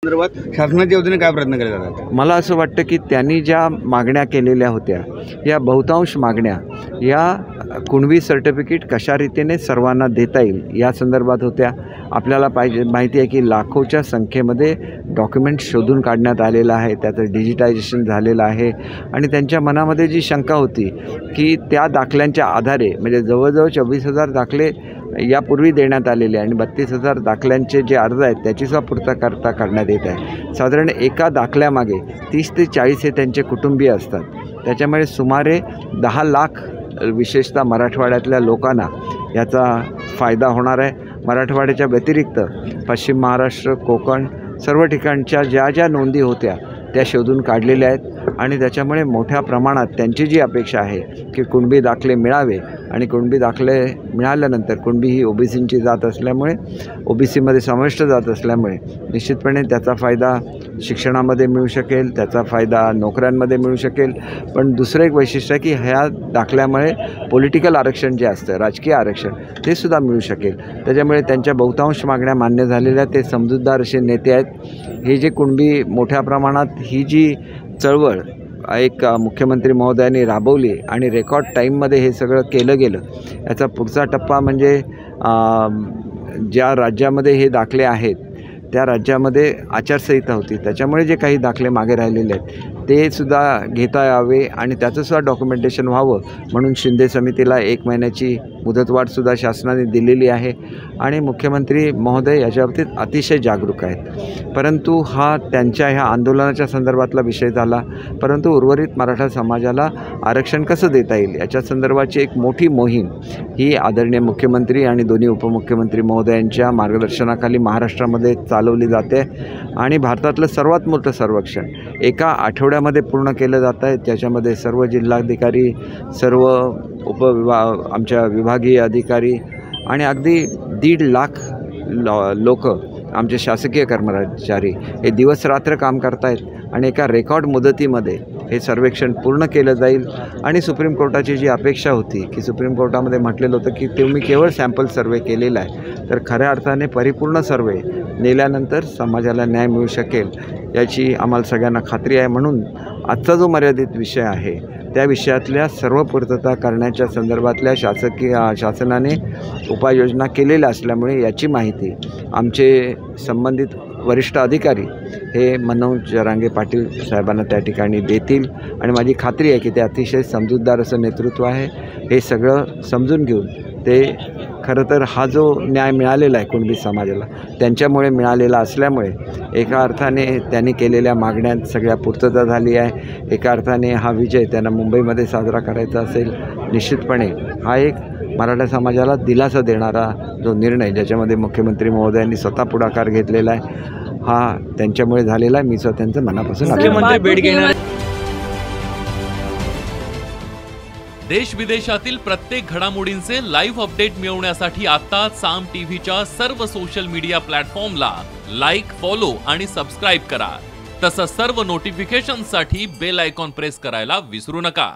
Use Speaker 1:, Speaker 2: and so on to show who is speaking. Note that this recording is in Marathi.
Speaker 1: संदर्भात शासनाच्या वतीने काय प्रयत्न केले जातात?
Speaker 2: मला असं वाटतं की त्यांनी ज्या मागण्या केलेल्या होत्या या बहुतांश मागण्या या कुणबी सर्टिफिकेट कशा रीतीने सर्वांना देता येईल या संदर्भात होत्या। आपल्याला माहिती आहे की लाखोच्या संख्येमध्ये डॉक्युमेंट शोधून काढण्यात आलेलं आहे, त्याचं डिजिटायझेशन झालेलं आहे आणि त्यांच्या मनामध्ये जी शंका होती की त्या दाखल्यांच्या आधारे म्हणजे जवळजवळ 24,000 दाखले यापूर्वी देण्यात आलेले आणि 32,000 दाखल्यांचे जे अर्ज आहेत त्याचीसुद्धा पूर्तता करण्यात येत आहे। साधारण एका दाखल्यामागे 30 ते 40 हे त्यांचे कुटुंबीय असतात। त्याच्यामुळे सुमारे 10 लाख विशेषतः मराठवाड्यातल्या लोकांना याचा फायदा होणार आहे। मराठवाड्याच्या व्यतिरिक्त पश्चिम महाराष्ट्र, कोकण सर्व ठिकाणच्या ज्या नोंदी होत्या त्या शोधून काढलेल्या आहेत आणि त्याच्यामुळे मोठ्या प्रमाणात त्यांची जी अपेक्षा आहे की कुणबी दाखले मिळावे आणि कुणबी दाखले मिळाल्यानंतर कुणबी ही ओबीसींची जात असल्यामुळे ओबीसीमध्ये समाविष्ट जात असल्यामुळे निश्चितपणे त्याचा फायदा शिक्षणामध्ये मिळू शकेल, त्याचा फायदा नोकऱ्यांमध्ये मिळू शकेल। पण दुसरं एक वैशिष्ट्य आहे की ह्या दाखल्यामुळे पॉलिटिकल आरक्षण जे असतं, राजकीय आरक्षण ते सुद्धा मिळू शकेल। त्याच्यामुळे त्यांच्या बहुतांश मागण्या मान्य झालेल्या, ते समजूतदार असे नेते आहेत। हे जे कुणबी मोठ्या प्रमाणात ही जी चळवळ एक मुख्यमंत्री महोदयांनी राबवली आणि रेकॉर्ड टाईममध्ये हे सगळं केलं गेलं, याचा पुढचा टप्पा म्हणजे ज्या राज्यामध्ये हे दाखले आहेत त्या राज्यामध्ये आचारसंहिता होती, त्याच्यामुळे जे काही दाखले मागे राहिलेले आहेत ते सुद्धा घेता यावे आणि त्याचंसुद्धा डॉक्युमेंटेशन व्हावं म्हणून शिंदे समितीला 1 महिन्याची मुदतवाढसुद्धा शासनाने दिलेली आहे आणि मुख्यमंत्री महोदय याच्याबाबतीत अतिशय जागरूक आहेत। परंतु हा त्यांच्या ह्या आंदोलनाच्या संदर्भातला विषय झाला, परंतु उर्वरित मराठा समाजाला आरक्षण कसं देता येईल याच्या संदर्भाची एक मोठी मोहीम ही आदरणीय मुख्यमंत्री आणि दोन्ही उपमुख्यमंत्री महोदयांच्या मार्गदर्शनाखाली महाराष्ट्रामध्ये चालवली जाते आणि भारतातलं सर्वात मोठं सर्वेक्षण एका आठवड्यामध्ये पूर्ण केलं जात आहे। त्याच्यामध्ये सर्व जिल्हाधिकारी, सर्व आमच्या विभागीय अधिकारी आणि अगदी 1.5 लाख लोक आमचे शासकीय कर्मचारी हे दिवसरात्र काम करतायत आणि एका रेकॉर्ड मुदतीमध्ये हे सर्वेक्षण पूर्ण केलं जाईल। आणि सुप्रीम कोर्टाची जी अपेक्षा होती की सुप्रीम कोर्टामध्ये म्हटलेलं होतं की तुम्ही केवळ सॅम्पल सर्वे केलेला आहे, तर खऱ्या अर्थाने परिपूर्ण सर्वे नेल्यानंतर समाजाला न्याय मिळू शकेल याची आम्हाला सगळ्यांना खात्री आहे। म्हणून आजचा जो मर्यादित विषय आहे त्या विषयातल्या सर्व पूर्तता करण्याच्या संदर्भातल्या शासनाने उपाययोजना केलेल्या असल्यामुळे याची माहिती आमचे संबंधित वरिष्ठ अधिकारी हे मनोज जरांगे पाटील साहेबांना त्या ठिकाणी देतील आणि माझी खात्री आहे की ते अतिशय समजूतदार असं नेतृत्व आहे। हे सगळं समजून घेऊन ते खरं तर हा जो न्याय मिळालेला आहे कुणबी समाजाला त्यांच्यामुळे मिळालेला असल्यामुळे एका अर्थाने त्यांनी केलेल्या मागण्यांत सगळ्या पूर्तता झाली आहे। एका अर्थाने हा विजय त्यांना मुंबईमध्ये साजरा करायचा असेल, निश्चितपणे हा एक मराठा समाजाला दिलासा देणारा जो निर्णय ज्याच्यामध्ये मुख्यमंत्री महोदयांनी स्वतः पुढाकार घेतलेला आहे हा त्यांच्यामुळे झालेला आहे। मी स्वतः त्यांचं मनापासून
Speaker 1: मुख्यमंत्री भेट घेणार।
Speaker 3: देश विदेशातील प्रत्येक घडामोडींचे लाईव्ह अपडेट मिळवण्यासाठी आता साम टीव्हीच्या सर्व सोशल मीडिया प्लॅटफॉर्मला लाईक, फॉलो आणि सबस्क्राईब करा। तसंच सर्व नोटिफिकेशनसाठी बेल आयकॉन प्रेस करायला विसरू नका।